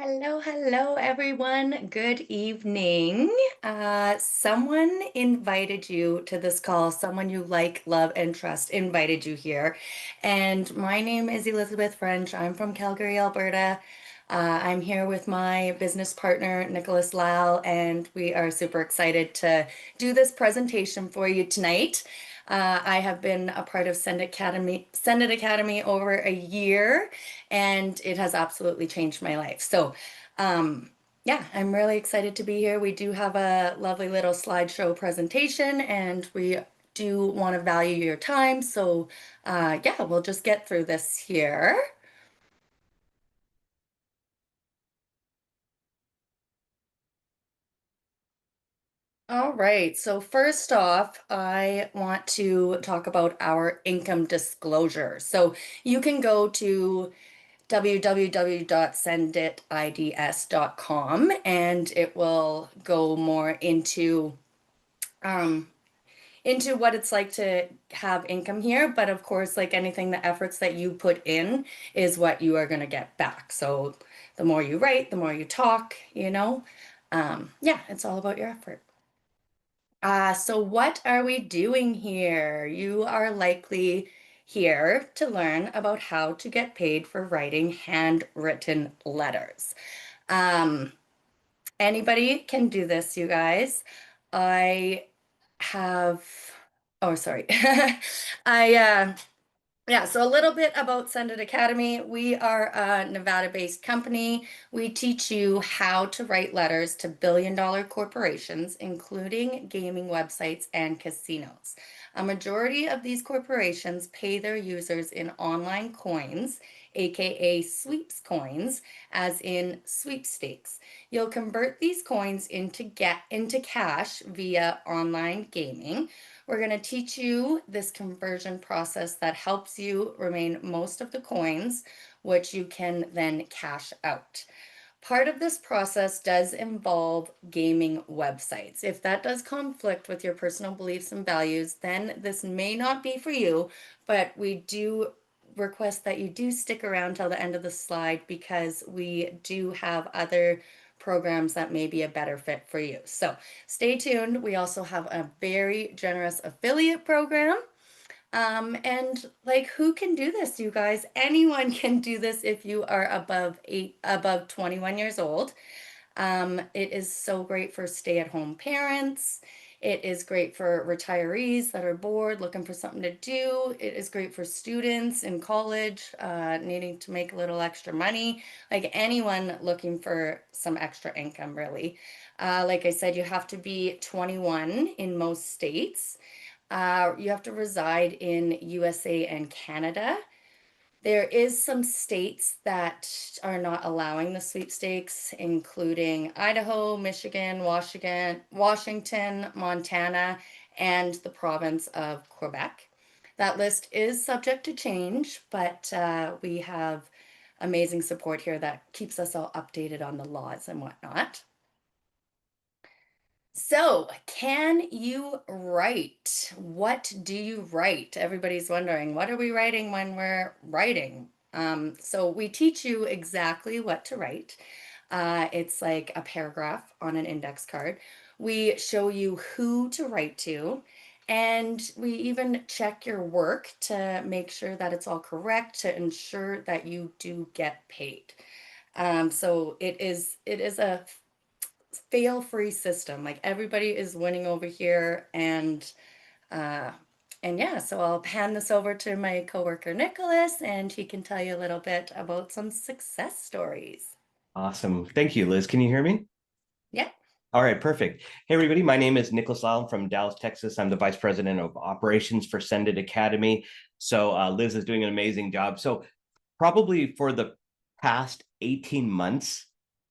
Hello, everyone. Good evening. Someone invited you to this call. Someone you like, love, and trust invited you here. And my name is Elizabeth French. I'm from Calgary, Alberta. I'm here with my business partner, Nicholas Lal, and we are super excited to do this presentation for you tonight. I have been a part of Send It Academy over a year, and it has absolutely changed my life. Um, yeah, I'm really excited to be here. We do have a lovely little slideshow presentation, and we do want to value your time. Yeah, we'll just get through this here. All right, so first off, I want to talk about our income disclosure. So you can go to www.senditids.com and it will go more um, into what it's like to have income here. But of course, like anything, the efforts that you put in is what you are going to get back. So the more you write, the more you talk, yeah, it's all about your effort. So what are we doing here? You are likely here to learn about how to get paid for writing handwritten letters. Um, Anybody can do this, you guys. I have, oh, sorry. I yeah, so a little bit about Send It Academy. We are a Nevada-based company. We teach you how to write letters to billion-dollar corporations, including gaming websites and casinos. A majority of these corporations pay their users in online coins, aka sweeps coins, as in sweepstakes. You'll convert these coins into cash via online gaming. We're going to teach you this conversion process that helps you remain most of the coins, which you can then cash out. Part of this process does involve gaming websites. If that does conflict with your personal beliefs and values, then this may not be for you, but we do request that you do stick around till the end of the slide because we do have other programs that may be a better fit for you. So stay tuned. We also have a very generous affiliate program. And like who can do this, you guys? Anyone can do this if you are above 21 years old. It is so great for stay-at-home parents. It is great for retirees that are bored, looking for something to do. It is great for students in college, needing to make a little extra money. Like anyone looking for some extra income, really. Like I said, you have to be 21 in most states. You have to reside in USA and Canada. There is some states that are not allowing the sweepstakes, including Idaho, Michigan, Washington, Montana, and the province of Quebec. That list is subject to change, but we have amazing support here that keeps us all updated on the laws and whatnot. So, can you write? What do you write? Everybody's wondering, what are we writing when we're writing? So we teach you exactly what to write. It's like a paragraph on an index card. We show you who to write to, and we even check your work to make sure that it's all correct to ensure that you do get paid. So it is a fail-free system. Like everybody is winning over here, uh, and yeah, so I'll hand this over to my coworker Nicholas, and he can tell you a little bit about some success stories. Awesome. Thank you, Liz. Can you hear me? Yeah. All right, perfect. Hey, everybody. My name is Nicholas Lau from Dallas, Texas. I'm the Vice President of Operations for Send It Academy. Liz is doing an amazing job. So probably for the past 18 months,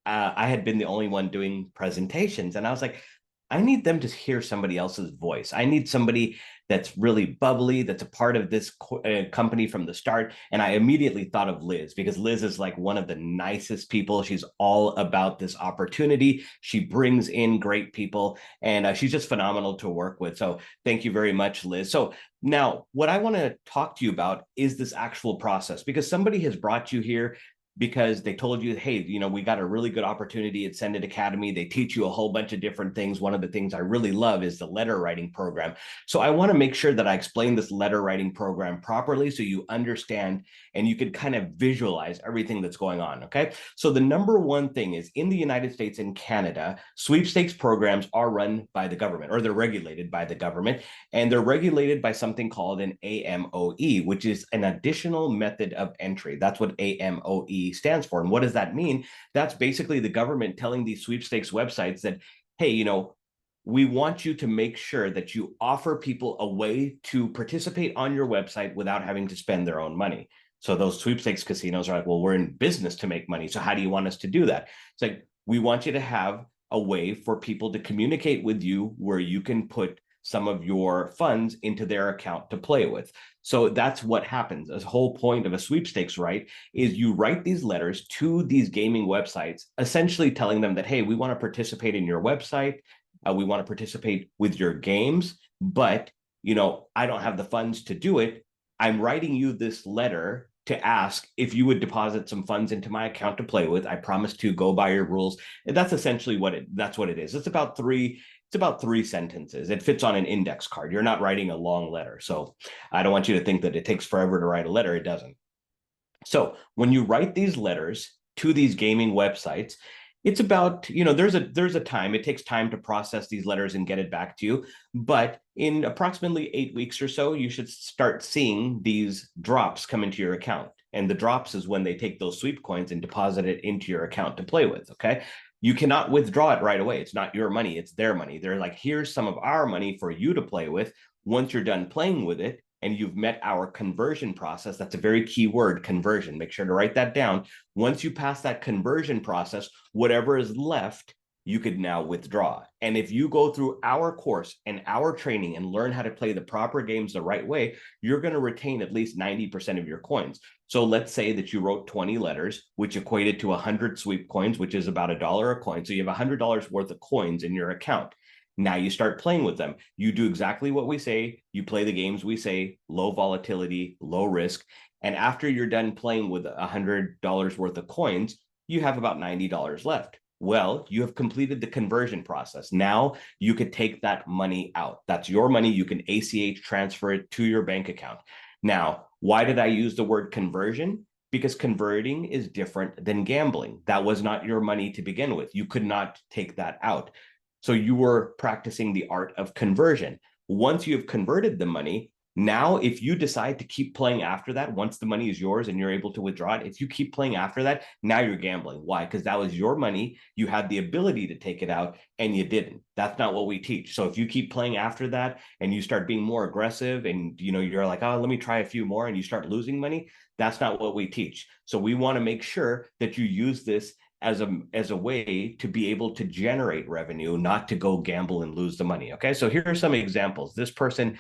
I had been the only one doing presentations. And I was like, I need them to hear somebody else's voice. I need somebody that's really bubbly, that's a part of this company from the start. And I immediately thought of Liz because Liz is like one of the nicest people. She's all about this opportunity. She brings in great people and she's just phenomenal to work with. So thank you very much, Liz. So now, what I want to talk to you about is this actual process because somebody has brought you here. because they told you, hey, we got a really good opportunity at Send It Academy. They teach you a whole bunch of different things. One of the things I really love is the letter writing program. So I want to make sure that I explain this letter writing program properly so you understand and you can kind of visualize everything that's going on. Okay. So the number one thing is, in the United States and Canada, sweepstakes programs are run by the government, or they're regulated by the government, and they're regulated by something called an AMOE, which is an additional method of entry. That's what AMOE stands for. And what does that mean? That's basically the government telling these sweepstakes websites that, hey, we want you to make sure that you offer people a way to participate on your website without having to spend their own money. So those sweepstakes casinos are like, well, we're in business to make money. So how do you want us to do that? It's like, we want you to have a way for people to communicate with you where you can put some of your funds into their account to play with. So that's what happens. The whole point of a sweepstakes, right, is you write these letters to these gaming websites, essentially telling them that, hey, we want to participate in your website. We want to participate with your games, but, I don't have the funds to do it. I'm writing you this letter to ask if you would deposit some funds into my account to play with. I promise to go by your rules. And that's essentially that's what it is. It's about three sentences. It fits on an index card. You're not writing a long letter. So I don't want you to think that it takes forever to write a letter. It doesn't. So when you write these letters to these gaming websites, it's about, there's a time. It takes time to process these letters and get it back to you. But in approximately 8 weeks or so, you should start seeing these drops come into your account. And the drops is when they take those sweep coins and deposit it into your account to play with. Okay. You cannot withdraw it right away. It's not your money. It's their money. They're like, here's some of our money for you to play with. Once you're done playing with it and you've met our conversion process, that's a very key word, conversion. Make sure to write that down. Once you pass that conversion process, whatever is left, you could now withdraw. And if you go through our course and our training and learn how to play the proper games the right way, you're going to retain at least 90% of your coins. So let's say that you wrote 20 letters, which equated to 100 sweep coins, which is about $1 a coin. So you have $100 worth of coins in your account. Now you start playing with them. You do exactly what we say. You play the games we say, low volatility, low risk. And after you're done playing with $100 worth of coins, you have about $90 left. Well, you have completed the conversion process. Now you could take that money out. That's your money. You can ACH transfer it to your bank account. Now, why did I use the word conversion? Because converting is different than gambling. That was not your money to begin with. You could not take that out. So you were practicing the art of conversion. Once you have converted the money, now if you decide to keep playing after that, once the money is yours and you're able to withdraw it, if you keep playing after that, now you're gambling. Why? Because that was your money. You had the ability to take it out and you didn't. That's not what we teach. So if you keep playing after that and you start being more aggressive and you're like, oh, let me try a few more, and you start losing money, that's not what we teach. So we want to make sure that you use this as a way to be able to generate revenue, not to go gamble and lose the money. Okay, so here are some examples. This person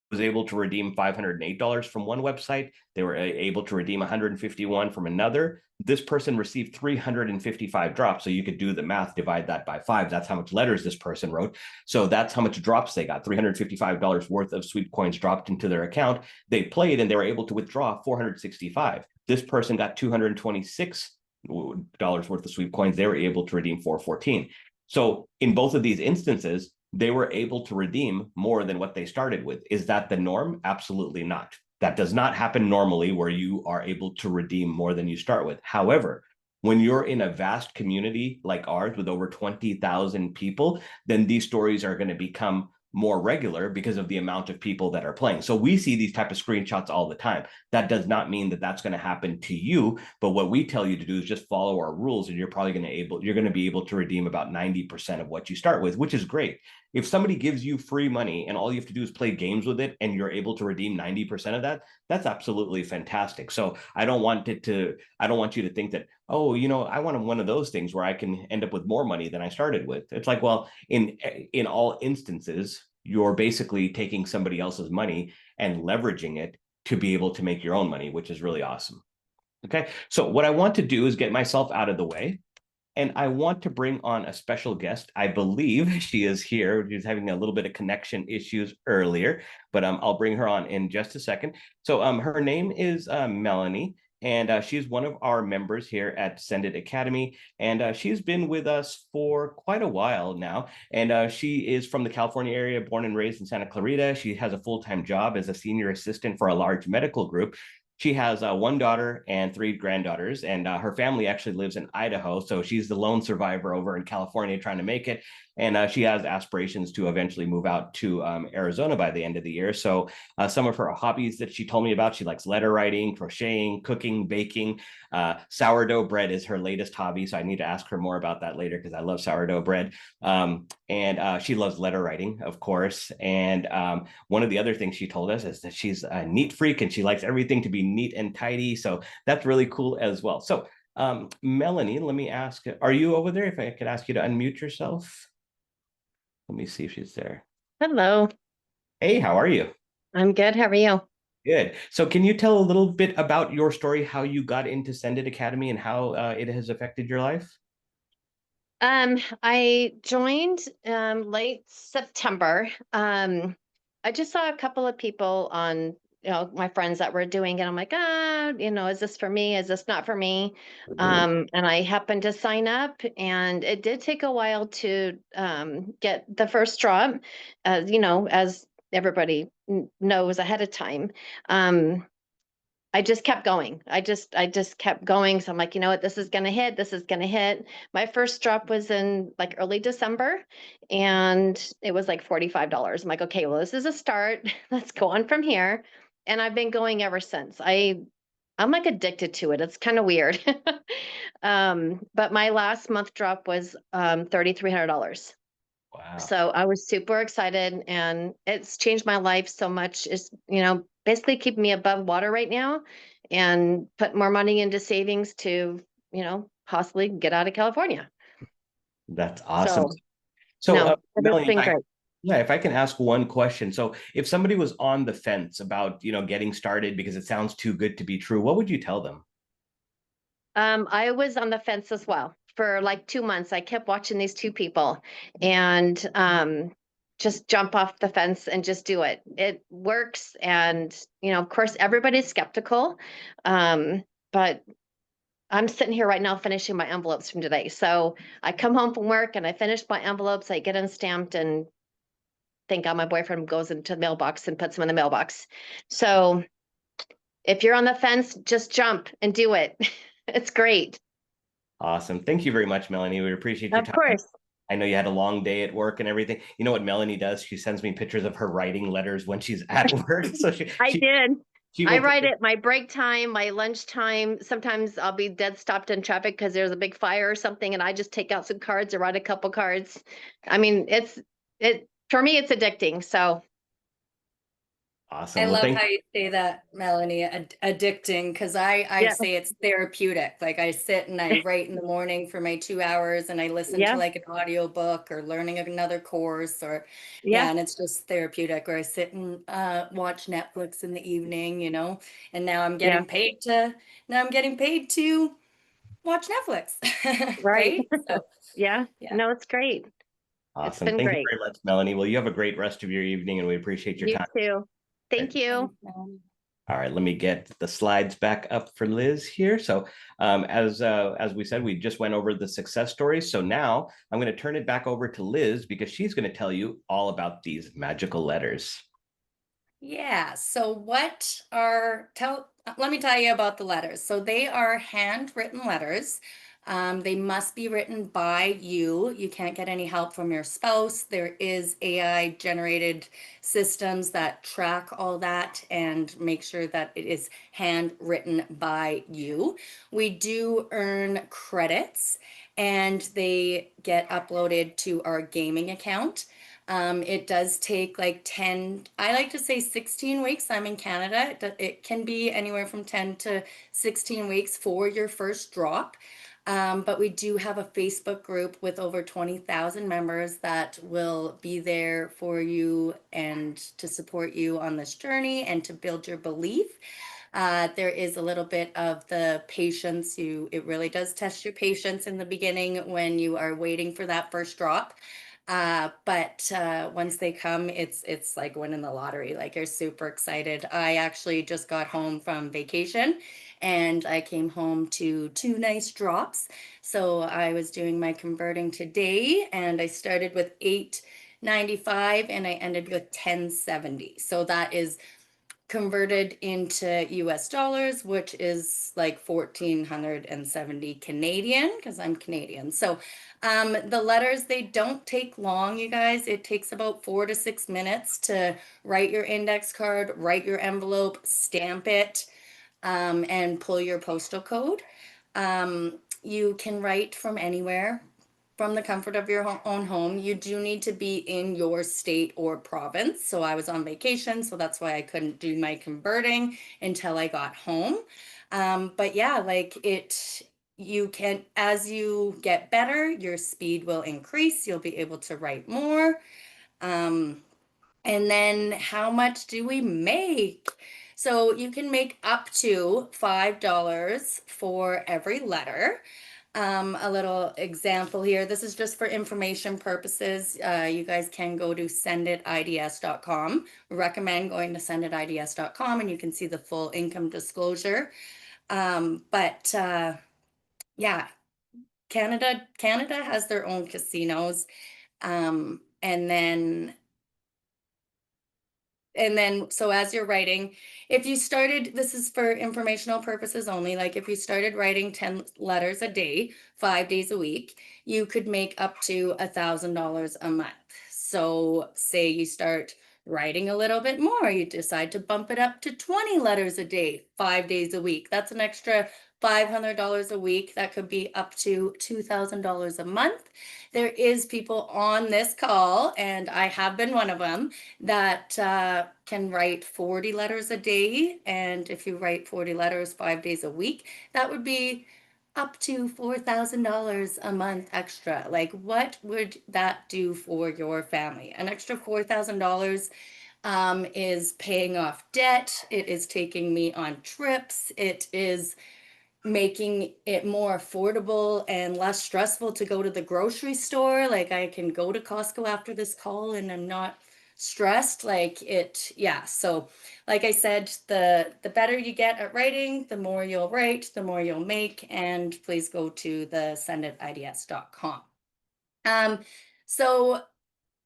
was able to redeem $508 from one website. They were able to redeem 151 from another. This person received 355 drops. So you could do the math, divide that by 5. That's how much letters this person wrote. So that's how much drops they got. $355 worth of sweep coins dropped into their account. They played and they were able to withdraw 465. This person got $226 worth of sweep coins. They were able to redeem 414. So in both of these instances, they were able to redeem more than what they started with. Is that the norm? Absolutely not. That does not happen normally, where you are able to redeem more than you start with. However, when you're in a vast community like ours with over 20,000 people, then these stories are going to become more regular because of the amount of people that are playing. So we see these type of screenshots all the time. That does not mean that that's going to happen to you, but what we tell you to do is just follow our rules, and you're going to be able to redeem about 90% of what you start with, which is great. If somebody gives you free money and all you have to do is play games with it and you're able to redeem 90% of that, that's absolutely fantastic. So I don't want you to think that, oh, I want one of those things where I can end up with more money than I started with. It's like, well, in all instances, you're basically taking somebody else's money and leveraging it to be able to make your own money, which is really awesome. Okay, so what I want to do is get myself out of the way. And I want to bring on a special guest. I believe she is here. She was having a little bit of connection issues earlier, but I'll bring her on in just a second. So her name is Melanie, And she's one of our members here at Send It Academy. And she's been with us for quite a while now. And she is from the California area, born and raised in Santa Clarita. She has a full-time job as a senior assistant for a large medical group. She has one daughter and three granddaughters, and her family actually lives in Idaho. So she's the lone survivor over in California trying to make it. And she has aspirations to eventually move out to Arizona by the end of the year. So some of her hobbies that she told me about, she likes letter writing, crocheting, cooking, baking. Sourdough bread is her latest hobby. So I need to ask her more about that later because I love sourdough bread. And she loves letter writing, of course. And one of the other things she told us is that she's a neat freak and she likes everything to be neat and tidy. So that's really cool as well. So Melanie, let me ask, are you over there? If I could ask you to unmute yourself. Let me see if she's there. Hello, Hey, how are you? I'm good. How are you? Good. So can you tell a little bit about your story, how you got into Send It Academy and how it has affected your life? I joined late September. I just saw a couple of people on, my friends that were doing it. I'm like, is this for me? Is this not for me? And I happened to sign up, and it did take a while to get the first drop, as everybody knows ahead of time. Um, I just kept going. I just kept going. So I'm like, you know what, this is gonna hit. This is gonna hit. My first drop was in like early December, and it was like $45. I'm like, okay, well, this is a start. Let's go on from here. And I've been going ever since. I'm like addicted to it. It's kind of weird. But my last month drop was $3,300. Wow. So I was super excited, and it's changed my life so much. It's, basically keeping me above water right now and put more money into savings to, possibly get out of California. That's awesome. So So no, but it's Melanie, been great. yeah, if I can ask one question. So if somebody was on the fence about, getting started because it sounds too good to be true, what would you tell them? I was on the fence as well for like 2 months. I kept watching these two people, and just jump off the fence and just do it. It works. And, of course, everybody's skeptical. But I'm sitting here right now finishing my envelopes from today. So I come home from work and I finish my envelopes, I get them stamped, and thank God my boyfriend goes into the mailbox and puts them in the mailbox. So if you're on the fence, just jump and do it. It's great. Awesome. Thank you very much, Melanie. We appreciate your Of time. course. I know you had a long day at work and everything. You know what Melanie does? She sends me pictures of her writing letters when she's at work. So she I she did. she I will put write it my break time, my lunch time. Sometimes I'll be dead stopped in traffic because there's a big fire or something, and I just take out some cards or write a couple cards. I mean, it for me, it's addicting. So I awesome. Well, love thank how you say that, Melanie, addicting, because I yeah, say it's therapeutic. Like I sit and I write in the morning for my 2 hours and I listen to yeah, like an audio book or learning another course or yeah, yeah, and it's just therapeutic. Or I sit and watch Netflix in the evening, and yeah. now I'm getting paid to watch Netflix, Right. right? So Yeah. yeah. No, it's great. It's awesome. been Thank you great. very much, Melanie. Well, you have a great rest of your evening and we appreciate your You time. too. Thank you. Thanks, Melanie. All right, let me get the slides back up for Liz here. So, as we said, we just went over the success stories. So now I'm going to turn it back over to Liz because she's going to tell you all about these magical letters. Yeah, so let me tell you about the letters. So they are handwritten letters. They must be written by you. You can't get any help from your spouse. There is AI generated systems that track all that and make sure that it is handwritten by you. We do earn credits and they get uploaded to our gaming account. It does take like 10, I like to say 16 weeks. I'm in Canada. It can be anywhere from 10 to 16 weeks for your first drop. But we do have a Facebook group with over 20,000 members that will be there for you and to support you on this journey and to build your belief. There is a little bit of the patience. It really does test your patience in the beginning when you are waiting for that first drop. But once they come, it's like winning the lottery. Like you're super excited. I actually just got home from vacation and I came home to 2 nice drops. So I was doing my converting today and I started with 895 and I ended with 1070. So that is converted into US dollars, which is like 1470 Canadian because I'm Canadian. So the letters, they don't take long, you guys. It takes about 4 to 6 minutes to write your index card, write your envelope, stamp it, and pull your postal code. You can write from anywhere, from the comfort of your own home. You do need to be in your state or province. So I was on vacation, so that's why I couldn't do my converting until I got home. But yeah, like you can, as you get better, your speed will increase. You'll be able to write more. Um, and then how much do we make? So you can make up to $5 for every letter. A little example here. This is just for information purposes. You guys can go to sendidids.com. Recommend going to sendidids.com and you can see the full income disclosure. But yeah, Canada has their own casinos. And then so as you're writing, if you started, this is for informational purposes only, like if you started writing 10 letters a day, 5 days a week, you could make up to $1,000 a month. So say you start writing a little bit more, you decide to bump it up to 20 letters a day, 5 days a week. That's an extra $500 a week. That could be up to $2,000 a month. There is people on this call, and I have been one of them, that can write 40 letters a day. And if you write 40 letters 5 days a week, that would be up to $4,000 a month extra. Like, what would that do for your family? An extra $4,000 is paying off debt. It is taking me on trips. It is making it more affordable and less stressful to go to the grocery store. Like I can go to Costco after this call and I'm not stressed. Like it, yeah. So like I said, the better you get at writing, the more you'll write, the more you'll make. And please go to the sendidids.com. So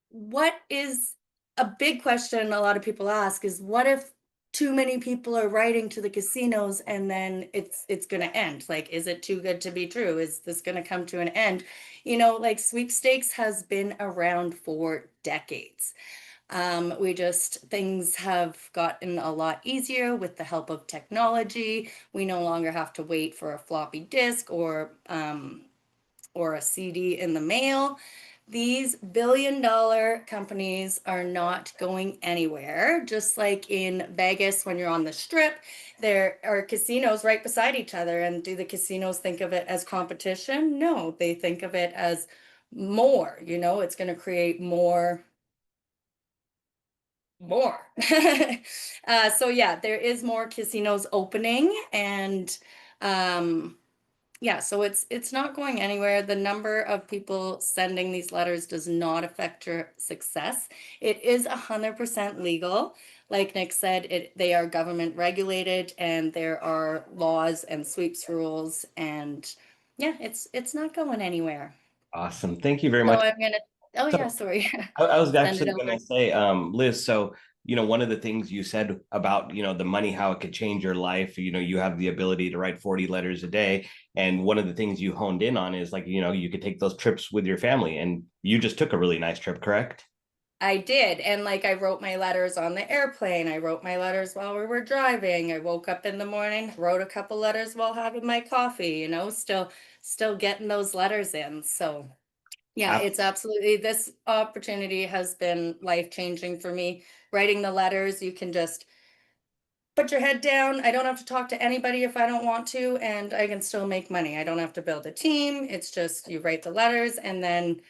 what is a big question a lot of people ask is, what if too many people are writing to the casinos and then it's going to end? Like, is it too good to be true? Is this going to come to an end? Like sweepstakes has been around for decades. Things have gotten a lot easier with the help of technology. We no longer have to wait for a floppy disk or a CD in the mail. These billion-dollar companies are not going anywhere. Just like in Vegas, when you're on the strip, there are casinos right beside each other. And do the casinos think of it as competition? No, they think of it as more. It's going to create more. So yeah, there is more casinos opening, and yeah, so it's not going anywhere. The number of people sending these letters does not affect your success. It is 100% legal. Like Nick said, they are government regulated and there are laws and sweeps rules, and yeah, it's not going anywhere. Awesome. Thank you very So much. I'm gonna, oh yeah, So sorry. I was Send it actually going over. to say, Liz, so, one of the things you said about, the money, how it could change your life, you have the ability to write 40 letters a day. And one of the things you honed in on is like, you could take those trips with your family, and you just took a really nice trip, correct? I did. And like I wrote my letters on the airplane. I wrote my letters while we were driving. I woke up in the morning, wrote a couple letters while having my coffee, still getting those letters in. So yeah, it's absolutely, this opportunity has been life-changing for me. Writing the letters, you can just put your head down. I don't have to talk to anybody if I don't want to, and I can still make money. I don't have to build a team. It's just you write the letters, and then,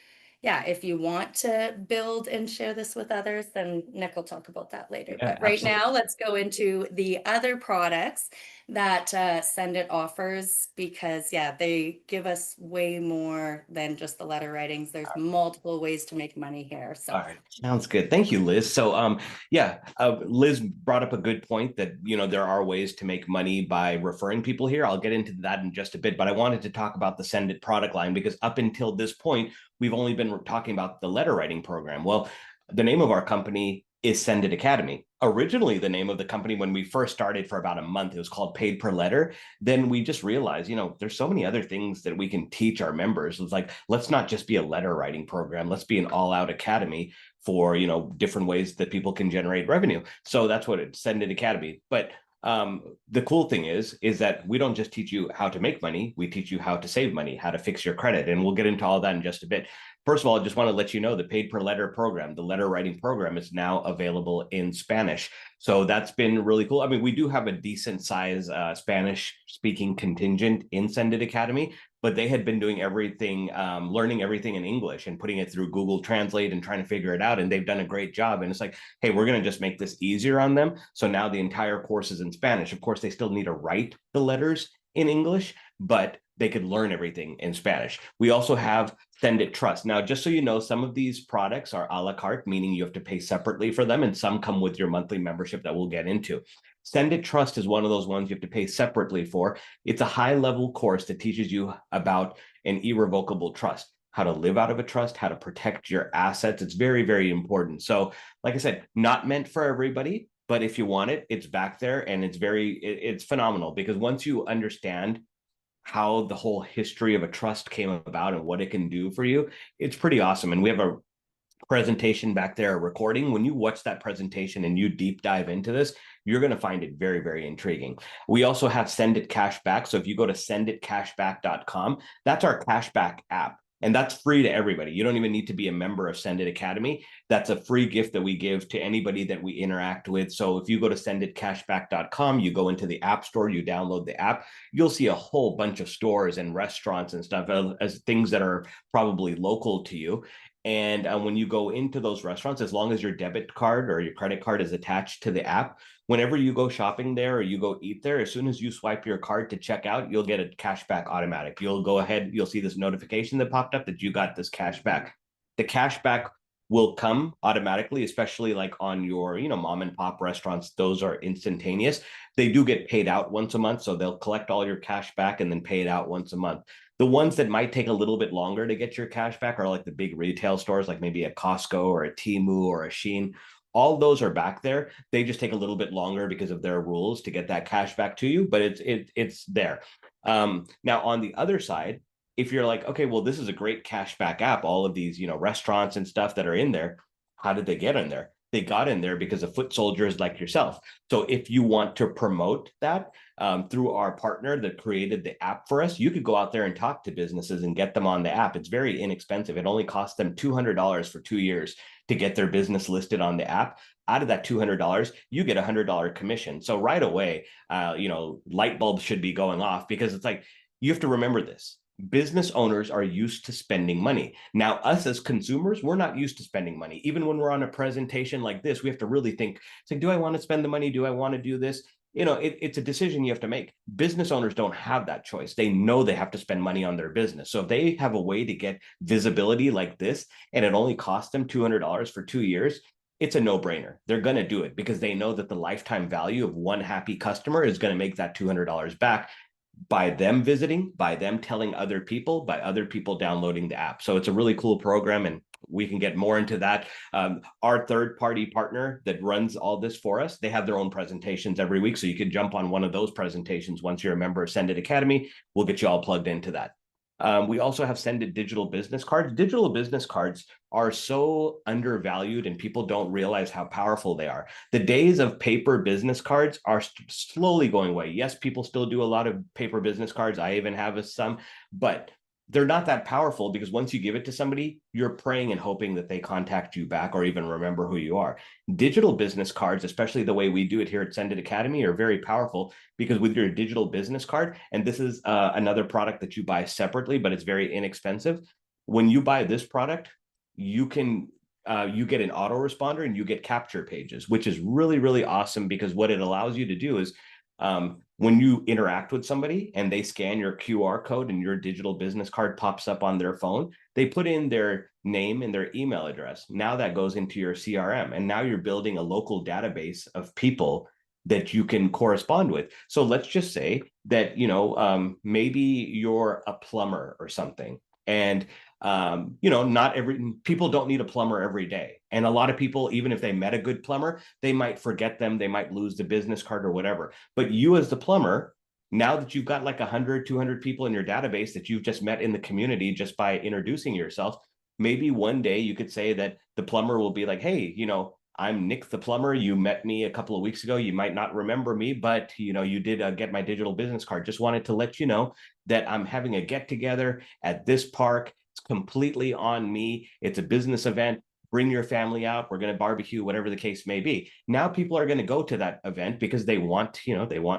yeah, if you want to build and share this with others, then Nick will talk about that later. Yeah, But right absolutely. now, let's go into the other products that Send It offers, because yeah, they give us way more than just the letter writings. There's multiple ways to make money here. So All right, sounds good. Thank you, Liz. So, yeah, Liz brought up a good point that, you know, there are ways to make money by referring people here. I'll get into that in just a bit, but I wanted to talk about the Send It product line because up until this point, we've only been talking about the letter writing program. Well, the name of our company is Send It Academy. Originally, the name of the company when we first started for about a month, it was called Paid Per Letter. Then we just realized, you know, there's so many other things that we can teach our members. It's like, let's not just be a letter writing program. Let's be an all-out academy for, you know, different ways that people can generate revenue. So that's what it's Send It Academy. But the cool thing is that we don't just teach you how to make money. We teach you how to save money, how to fix your credit. And we'll get into all that in just a bit. First of all, I just want to let you know the Paid Per Letter program, the letter writing program, is now available in Spanish. So that's been really cool. I mean, we do have a decent size Spanish speaking contingent in Send It Academy, but they had been doing everything, learning everything in English and putting it through Google Translate and trying to figure it out. And they've done a great job. And it's like, hey, we're going to just make this easier on them. So now the entire course is in Spanish. Of course, they still need to write the letters in English, but they could learn everything in Spanish. We also have Send It Trust. Now, just so you know, some of these products are a la carte, meaning you have to pay separately for them, and some come with your monthly membership that we'll get into. Send It Trust is one of those ones you have to pay separately for. It's a high-level course that teaches you about an irrevocable trust, how to live out of a trust, how to protect your assets. It's very, very important. So, like I said, not meant for everybody, but if you want it, it's back there, and it's phenomenal because once you understand how the whole history of a trust came about and what it can do for you, it's pretty awesome. And we have a presentation back there, a recording. When you watch that presentation and you deep dive into this, you're going to find it very, very intriguing. We also have Send It Cashback. So if you go to senditcashback.com, that's our cashback app. And that's free to everybody. You don't even need to be a member of Send It Academy. That's a free gift that we give to anybody that we interact with. So if you go to senditcashback.com, you go into the app store, you download the app, you'll see a whole bunch of stores and restaurants and stuff as things that are probably local to you. And when you go into those restaurants, as long as your debit card or your credit card is attached to the app, whenever you go shopping there or you go eat there, as soon as you swipe your card to check out, you'll get a cashback automatic. You'll go ahead, you'll see this notification that popped up that you got this cashback. The cashback will come automatically, especially like on your, you know, mom and pop restaurants. Those are instantaneous. They do get paid out once a month. So they'll collect all your cash back and then pay it out once a month. The ones that might take a little bit longer to get your cash back are like the big retail stores, like maybe a Costco or a Temu or a Shein. All those are back there. They just take a little bit longer because of their rules to get that cash back to you, but it's there. Now on the other side, if you're like, okay, well, this is a great cashback app, all of these, you know, restaurants and stuff that are in there, how did they get in there? They got in there because of foot soldiers like yourself. So if you want to promote that through our partner that created the app for us, you could go out there and talk to businesses and get them on the app. It's very inexpensive. It only costs them $200 for 2 years to get their business listed on the app. Out of that $200, you get $100 commission. So right away, you know, light bulbs should be going off because it's like, you have to remember this. Business owners are used to spending money. Now, us as consumers, we're not used to spending money. Even when we're on a presentation like this, we have to really think, it's like, do I want to spend the money? Do I want to do this? You know, it's a decision you have to make. Business owners don't have that choice. They know they have to spend money on their business. So if they have a way to get visibility like this, and it only costs them $200 for 2 years, it's a no-brainer. They're going to do it because they know that the lifetime value of one happy customer is going to make that $200 back by them visiting, by them telling other people, by other people downloading the app. So it's a really cool program, and we can get more into that. Our third-party partner that runs all this for us, they have their own presentations every week. So you can jump on one of those presentations once you're a member of Send It Academy. We'll get you all plugged into that. We also have Send It digital business cards. Digital business cards are so undervalued and people don't realize how powerful they are. The days of paper business cards are slowly going away. Yes, people still do a lot of paper business cards. I even have some, but they're not that powerful because once you give it to somebody, you're praying and hoping that they contact you back or even remember who you are. Digital business cards, especially the way we do it here at Send It Academy, are very powerful because with your digital business card, and this is another product that you buy separately, but it's very inexpensive. When you buy this product, you can you get an autoresponder and you get capture pages, which is really, really awesome because what it allows you to do is When you interact with somebody and they scan your QR code and your digital business card pops up on their phone, they put in their name and their email address. Now that goes into your CRM, and now you're building a local database of people that you can correspond with. So let's just say that, maybe you're a plumber or something, and not every people don't need a plumber every day. And a lot of people, even if they met a good plumber, they might forget them, they might lose the business card or whatever. But you as the plumber, now that you've got like 100, 200 people in your database that you've just met in the community just by introducing yourself, maybe one day you could say that the plumber will be like, hey, I'm Nick the plumber. You met me a couple of weeks ago. You might not remember me, but you did get my digital business card. Just wanted to let you know that I'm having a get together at this park. It's completely on me. It's a business event. Bring your family out. We're going to barbecue, whatever the case may be. Now people are going to go to that event because they want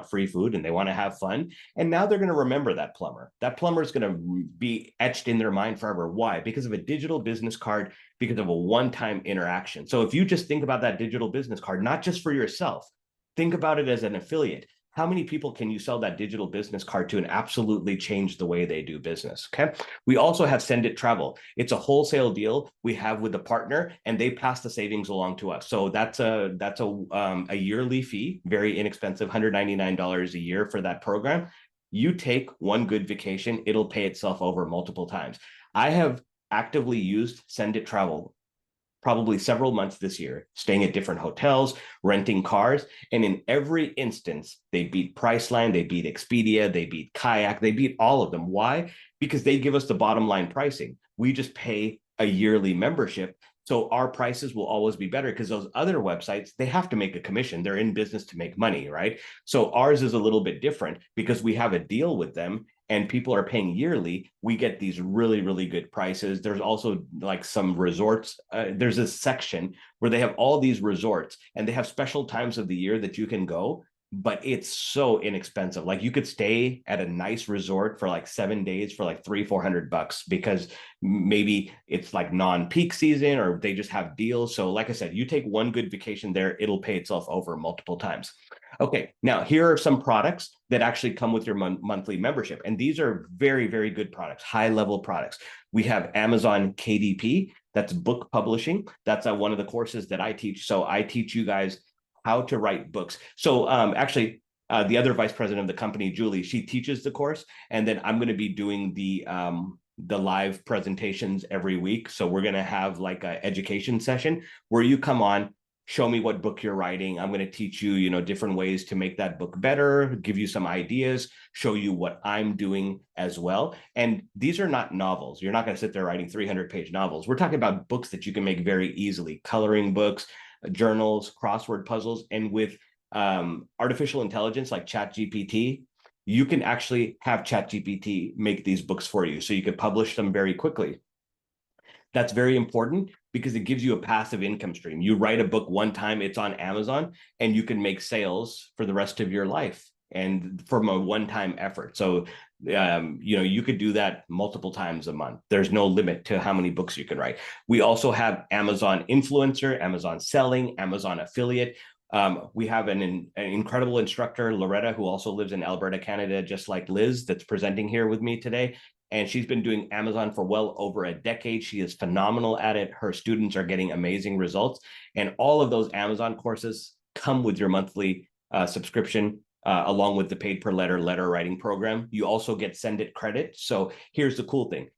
free food and they want to have fun. And now they're going to remember that plumber. That plumber is going to be etched in their mind forever. Why? Because of a digital business card, because of a one-time interaction. So if you just think about that digital business card, not just for yourself, think about it as an affiliate. How many people can you sell that digital business card to and absolutely change the way they do business? Okay. We also have Send It Travel. It's a wholesale deal we have with a partner, and they pass the savings along to us. So that's a yearly fee, very inexpensive, $199 a year for that program. You take one good vacation, it'll pay itself over multiple times. I have actively used Send It Travel probably several months this year, staying at different hotels, renting cars. And in every instance, they beat Priceline, they beat Expedia, they beat Kayak, they beat all of them. Why? Because they give us the bottom line pricing. We just pay a yearly membership. So our prices will always be better, because those other websites, they have to make a commission. They're in business to make money, right? So ours is a little bit different because we have a deal with them and people are paying yearly. We get these really, really good prices. There's also like some resorts. There's a section where they have all these resorts and they have special times of the year that you can go, but it's so inexpensive. Like you could stay at a nice resort for like 7 days for like $300-400 because maybe it's like non-peak season or they just have deals. So like I said, you take one good vacation there, it'll pay itself over multiple times. Okay, now here are some products that actually come with your monthly membership. And these are very, very good products, high-level products. We have Amazon KDP, that's book publishing. That's one of the courses that I teach. So I teach you guys how to write books. So the other vice president of the company, Julie, she teaches the course. And then I'm going to be doing the live presentations every week. So we're going to have like an education session where you come on, show me what book you're writing. I'm going to teach you, different ways to make that book better, give you some ideas, show you what I'm doing as well. And these are not novels. You're not going to sit there writing 300-page novels. We're talking about books that you can make very easily, coloring books, journals, crossword puzzles. And with artificial intelligence like ChatGPT, you can actually have ChatGPT make these books for you. So you could publish them very quickly. That's very important because it gives you a passive income stream. You write a book one time, it's on Amazon, and you can make sales for the rest of your life and from a one-time effort. So, you could do that multiple times a month. There's no limit to how many books you can write. We also have Amazon Influencer, Amazon Selling, Amazon Affiliate. We have an incredible instructor, Loretta, who also lives in Alberta, Canada, just like Liz, that's presenting here with me today. And she's been doing Amazon for well over a decade. She is phenomenal at it. Her students are getting amazing results. And all of those Amazon courses come with your monthly subscription, along with the paid per letter writing program. You also get Send It credit. So here's the cool thing.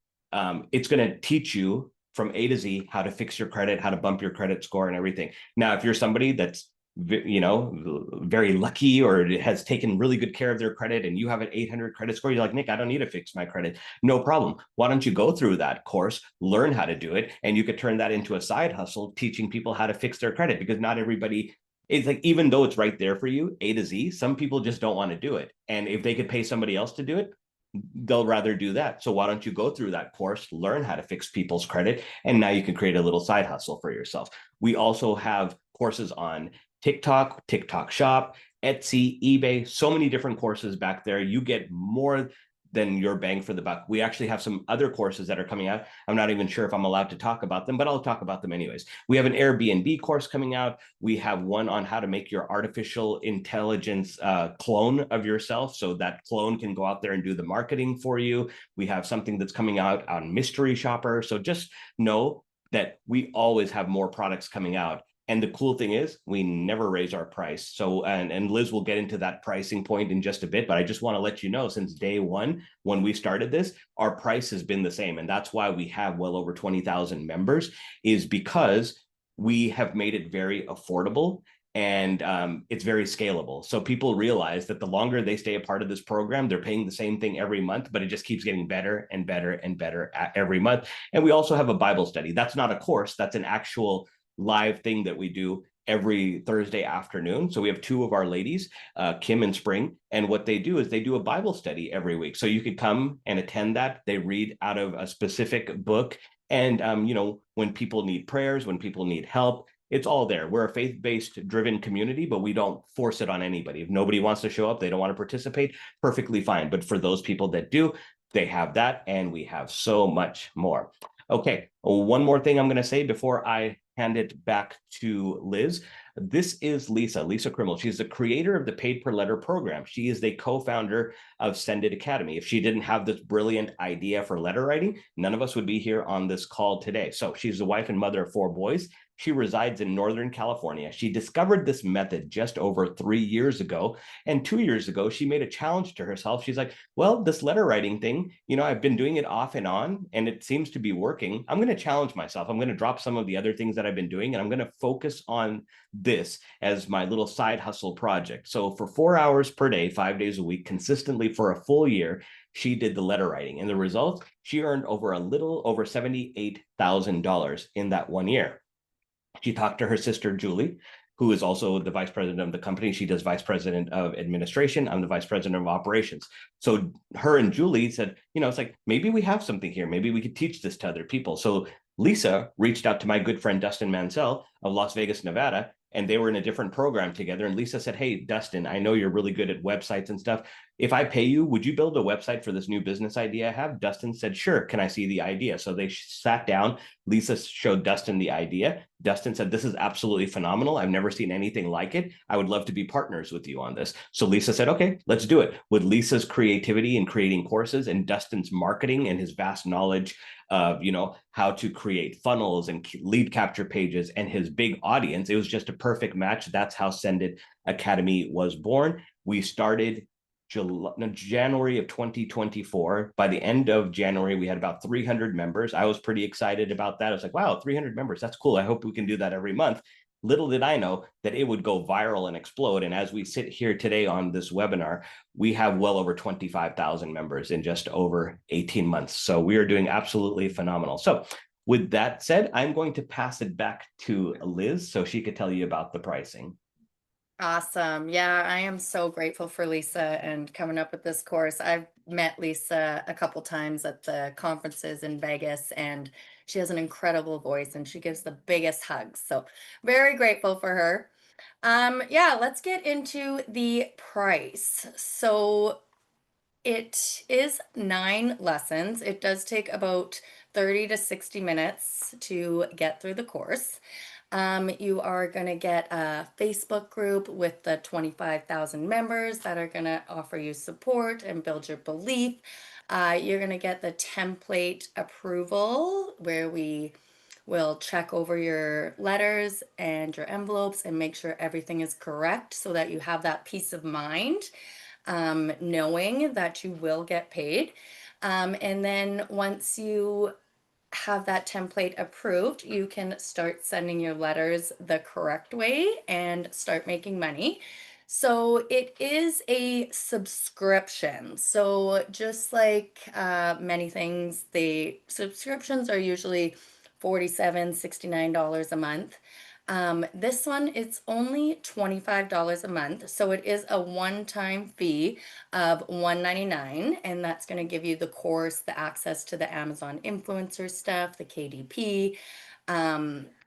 It's going to teach you from A to Z how to fix your credit, how to bump your credit score and everything. Now, if you're somebody that's very lucky or has taken really good care of their credit and you have an 800 credit score, you're like, Nick, I don't need to fix my credit. No problem. Why don't you go through that course, learn how to do it, and you could turn that into a side hustle, teaching people how to fix their credit, because not everybody, it's like, even though it's right there for you, A to Z, some people just don't want to do it. And if they could pay somebody else to do it, they'll rather do that. So why don't you go through that course, learn how to fix people's credit, and now you can create a little side hustle for yourself. We also have courses on TikTok, TikTok Shop, Etsy, eBay, so many different courses back there. You get more than your bang for the buck. We actually have some other courses that are coming out. I'm not even sure if I'm allowed to talk about them, but I'll talk about them anyways. We have an Airbnb course coming out. We have one on how to make your artificial intelligence clone of yourself, so that clone can go out there and do the marketing for you. We have something that's coming out on Mystery Shopper. So just know that we always have more products coming out. And the cool thing is we never raise our price. So, and Liz will get into that pricing point in just a bit, but I just want to let you know, since day one, when we started this, our price has been the same. And that's why we have well over 20,000 members, is because we have made it very affordable, and it's very scalable. So people realize that the longer they stay a part of this program, they're paying the same thing every month, but it just keeps getting better and better and better every month. And we also have a Bible study. That's not a course, that's an actual live thing that we do every Thursday afternoon. So we have two of our ladies, Kim and Spring, and what they do is they do a Bible study every week. So you could come and attend that. They read out of a specific book. And, when people need prayers, when people need help, it's all there. We're a faith-based driven community, but we don't force it on anybody. If nobody wants to show up, they don't want to participate, perfectly fine. But for those people that do, they have that, and we have so much more. Okay, one more thing I'm going to say before I hand it back to Liz. This is Lisa Krimmel. She's the creator of the Paid Per Letter program. She is the co-founder of Send It Academy. If she didn't have this brilliant idea for letter writing, none of us would be here on this call today. So she's the wife and mother of 4 boys. She resides in Northern California. She discovered this method just over 3 years ago. And 2 years ago, she made a challenge to herself. She's like, well, this letter writing thing, I've been doing it off and on, and it seems to be working. I'm going to challenge myself. I'm going to drop some of the other things that I've been doing, and I'm going to focus on this as my little side hustle project. So for 4 hours per day, 5 days a week, consistently for a full year, she did the letter writing. And the result, she earned a little over $78,000 in that 1 year. She talked to her sister, Julie, who is also the vice president of the company. She does vice president of administration. I'm the vice president of operations. So her and Julie said, it's like, maybe we have something here. Maybe we could teach this to other people. So Lisa reached out to my good friend, Dustin Mansell of Las Vegas, Nevada, and they were in a different program together. And Lisa said, hey, Dustin, I know you're really good at websites and stuff. If I pay you, would you build a website for this new business idea I have? Dustin said, sure. Can I see the idea? So they sat down. Lisa showed Dustin the idea. Dustin said, this is absolutely phenomenal. I've never seen anything like it. I would love to be partners with you on this. So Lisa said, okay, let's do it. With Lisa's creativity in creating courses and Dustin's marketing and his vast knowledge of, how to create funnels and lead capture pages and his big audience, it was just a perfect match. That's how Send It Academy was born. We started January of 2024. By the end of January, we had about 300 members. I was pretty excited about that. I was like, wow, 300 members. That's cool. I hope we can do that every month. Little did I know that it would go viral and explode. And as we sit here today on this webinar, we have well over 25,000 members in just over 18 months. So we are doing absolutely phenomenal. So with that said, I'm going to pass it back to Liz so she could tell you about the pricing. Awesome. Yeah, I am so grateful for Lisa and coming up with this course. I've met Lisa a couple times at the conferences in Vegas, and she has an incredible voice and she gives the biggest hugs. So very grateful for her. Yeah, let's get into the price. So it is 9 lessons. It does take about 30 to 60 minutes to get through the course. You are going to get a Facebook group with the 25,000 members that are going to offer you support and build your belief. You're going to get the template approval where we will check over your letters and your envelopes and make sure everything is correct so that you have that peace of mind, knowing that you will get paid. And then once you have that template approved, you can start sending your letters the correct way and start making money. So it is a subscription. So just like many things, the subscriptions are usually $47, $69 a month. This one, it's only $25 a month. So it is a one-time fee of $199, and that's going to give you the course, the access to the Amazon influencer stuff, the KDP,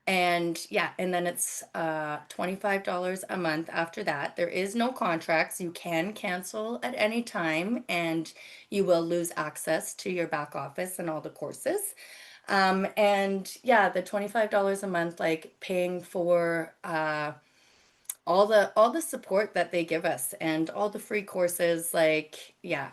And yeah, and then it's $25 a month after that. There is no contracts. You can cancel at any time and you will lose access to your back office and all the courses. And yeah, the $25 a month, like paying for all the support that they give us and all the free courses, like yeah,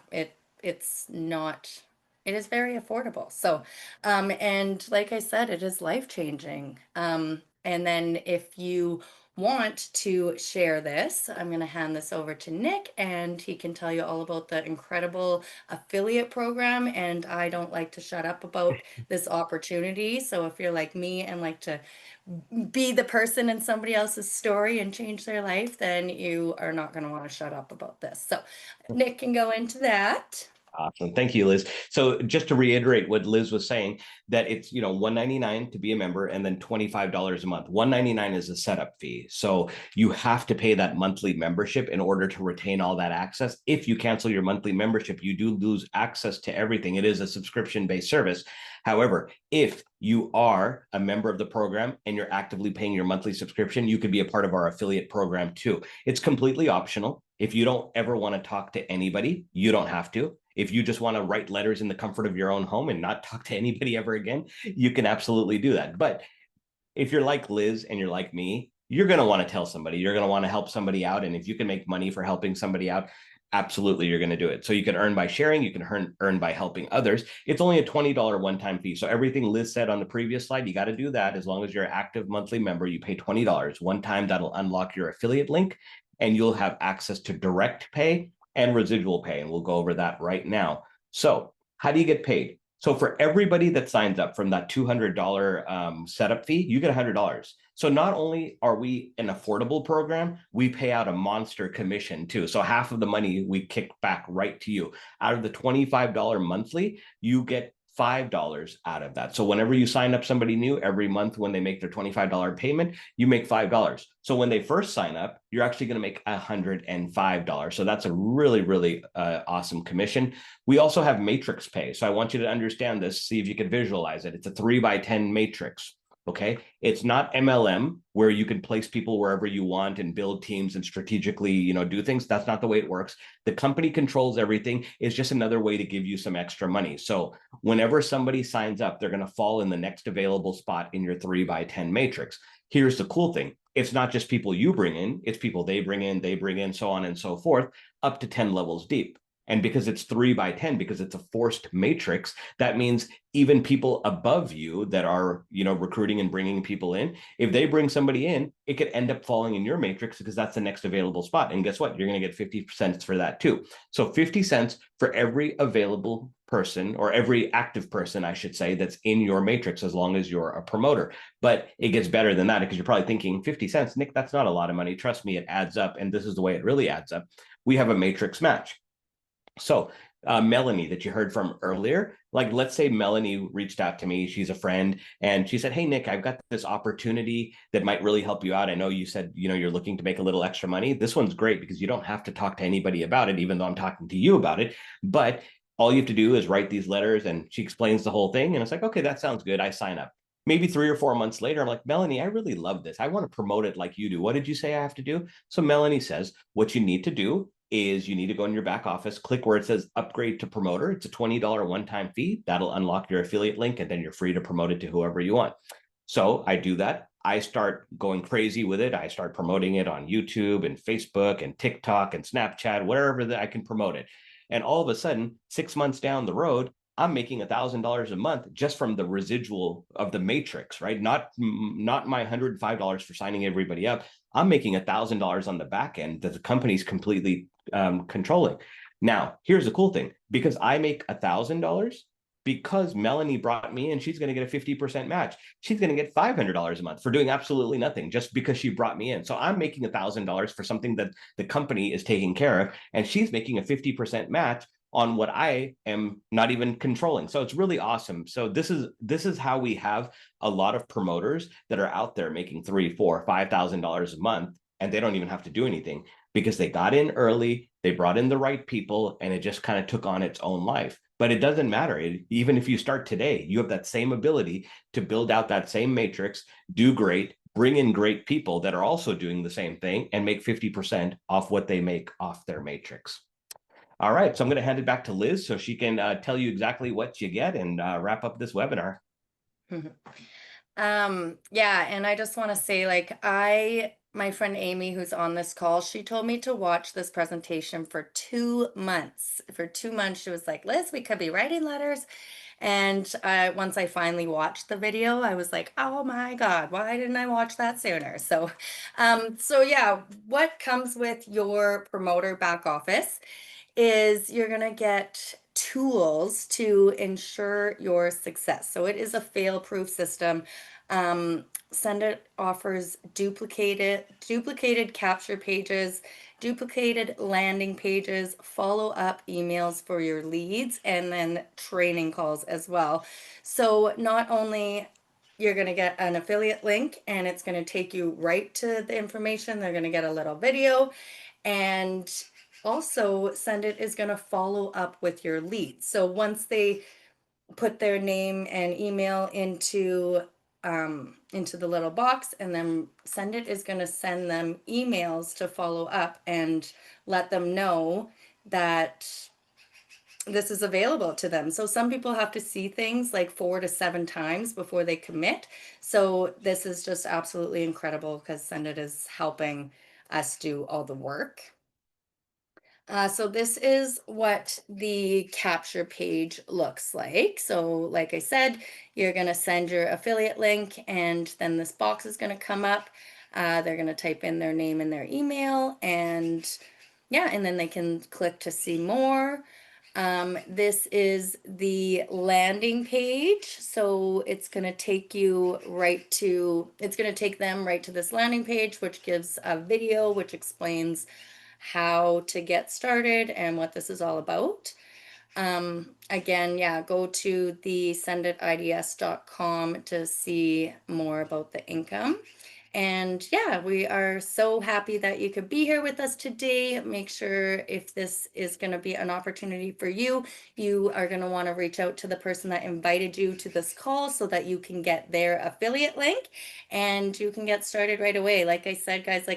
it's not, it is very affordable. So and like I said, it is life changing. And then if you want to share this, I'm going to hand this over to Nick and he can tell you all about the incredible affiliate program. And I don't like to shut up about this opportunity, so if you're like me and like to be the person in somebody else's story and change their life, then you are not going to want to shut up about this. So Nick can go into that. Awesome. Thank you, Liz. So just to reiterate what Liz was saying, that it's, $199 to be a member and then $25 a month. $199 is a setup fee. So you have to pay that monthly membership in order to retain all that access. If you cancel your monthly membership, you do lose access to everything. It is a subscription-based service. However, if you are a member of the program and you're actively paying your monthly subscription, you could be a part of our affiliate program too. It's completely optional. If you don't ever want to talk to anybody, you don't have to. If you just want to write letters in the comfort of your own home and not talk to anybody ever again, you can absolutely do that. But if you're like Liz and you're like me, you're going to want to tell somebody, you're going to want to help somebody out. And if you can make money for helping somebody out, absolutely, you're going to do it. So you can earn by sharing, you can earn by helping others. It's only a $20 one-time fee. So everything Liz said on the previous slide, you got to do that. As long as you're an active monthly member, you pay $20 one time. That'll unlock your affiliate link and you'll have access to direct pay and residual pay. And we'll go over that right now. So how do you get paid? So for everybody that signs up from that $200 setup fee, you get $100. So not only are we an affordable program, we pay out a monster commission too. So half of the money we kick back right to you. Out of the $25 monthly, you get $5 out of that. So whenever you sign up somebody new every month, when they make their $25 payment, you make $5. So when they first sign up, you're actually going to make $105. So that's a really, really awesome commission. We also have matrix pay. So I want you to understand this, see if you can visualize it. It's a 3x10 matrix. Okay. It's not MLM where you can place people wherever you want and build teams and strategically, do things. That's not the way it works. The company controls everything. It's just another way to give you some extra money. So whenever somebody signs up, they're going to fall in the next available spot in your 3x10 matrix. Here's the cool thing. It's not just people you bring in, it's people they bring in, so on and so forth, up to 10 levels deep. And because it's 3x10, because it's a forced matrix, that means even people above you that are, recruiting and bringing people in, if they bring somebody in, it could end up falling in your matrix because that's the next available spot. And guess what? You're going to get 50 cents for that too. So 50 cents for every available person, or every active person, I should say, that's in your matrix, as long as you're a promoter. But it gets better than that, because you're probably thinking 50 cents, Nick, that's not a lot of money. Trust me, it adds up. And this is the way it really adds up. We have a matrix match. So Melanie that you heard from earlier, like let's say Melanie reached out to me, she's a friend, and she said, hey, Nick, I've got this opportunity that might really help you out. I know you said, you're looking to make a little extra money. This one's great because you don't have to talk to anybody about it, even though I'm talking to you about it. But all you have to do is write these letters, and she explains the whole thing. And it's like, okay, that sounds good. I sign up. Maybe 3 or 4 months later, I'm like, Melanie, I really love this. I want to promote it like you do. What did you say I have to do? So Melanie says, what you need to do is you need to go in your back office, click where it says upgrade to promoter. It's a $20 one-time fee. That'll unlock your affiliate link, and then you're free to promote it to whoever you want. So I do that. I start going crazy with it. I start promoting it on YouTube and Facebook and TikTok and Snapchat, wherever that I can promote it. And all of a sudden, 6 months down the road, I'm making $1,000 a month just from the residual of the matrix, right? Not my $105 for signing everybody up. I'm making $1,000 on the back end that the company's completely controlling. Now, here's the cool thing. Because I make $1,000, because Melanie brought me in, she's going to get a 50% match. She's going to get $500 a month for doing absolutely nothing, just because she brought me in. So I'm making $1,000 for something that the company is taking care of, and she's making a 50% match on what I am not even controlling. So it's really awesome. So this is how we have a lot of promoters that are out there making $3,000, $4,000, $5,000 a month, and they don't even have to do anything because they got in early, they brought in the right people, and it just kind of took on its own life. But it doesn't matter. Even if you start today, you have that same ability to build out that same matrix, do great, bring in great people that are also doing the same thing, and make 50% off what they make off their matrix. All right, so I'm going to hand it back to Liz so she can tell you exactly what you get and wrap up this webinar. Yeah, and I just want to say, like, my friend Amy, who's on this call, she told me to watch this presentation for 2 months. For 2 months, she was like, Liz, we could be writing letters. And once I finally watched the video, I was like, oh my God, why didn't I watch that sooner? So yeah, what comes with your promoter back office is you're going to get tools to ensure your success. So it is a fail-proof system. Sendit offers duplicated capture pages, duplicated landing pages, follow-up emails for your leads, and then training calls as well. So not only you're going to get an affiliate link and it's going to take you right to the information, they're going to get a little video, and also Sendit is going to follow up with your leads. So once they put their name and email into the little box, and then Sendit is going to send them emails to follow up and let them know that this is available to them. So some people have to see things like 4 to 7 times before they commit. So this is just absolutely incredible because Sendit is helping us do all the work. So this is what the capture page looks like. So like I said, you're going to send your affiliate link, and then this box is going to come up. They're going to type in their name and their email, and yeah, and then they can click to see more. This is the landing page. So it's going to take them right to this landing page, which gives a video which explains how to get started and what this is all about. Again, yeah, go to the senditids.com to see more about the income. And yeah, we are so happy that you could be here with us today. Make sure, if this is going to be an opportunity for you, you are going to want to reach out to the person that invited you to this call so that you can get their affiliate link and you can get started right away. Like I said, guys,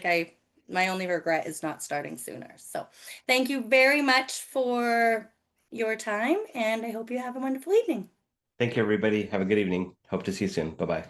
my only regret is not starting sooner. So thank you very much for your time, and I hope you have a wonderful evening. Thank you, everybody. Have a good evening. Hope to see you soon. Bye-bye.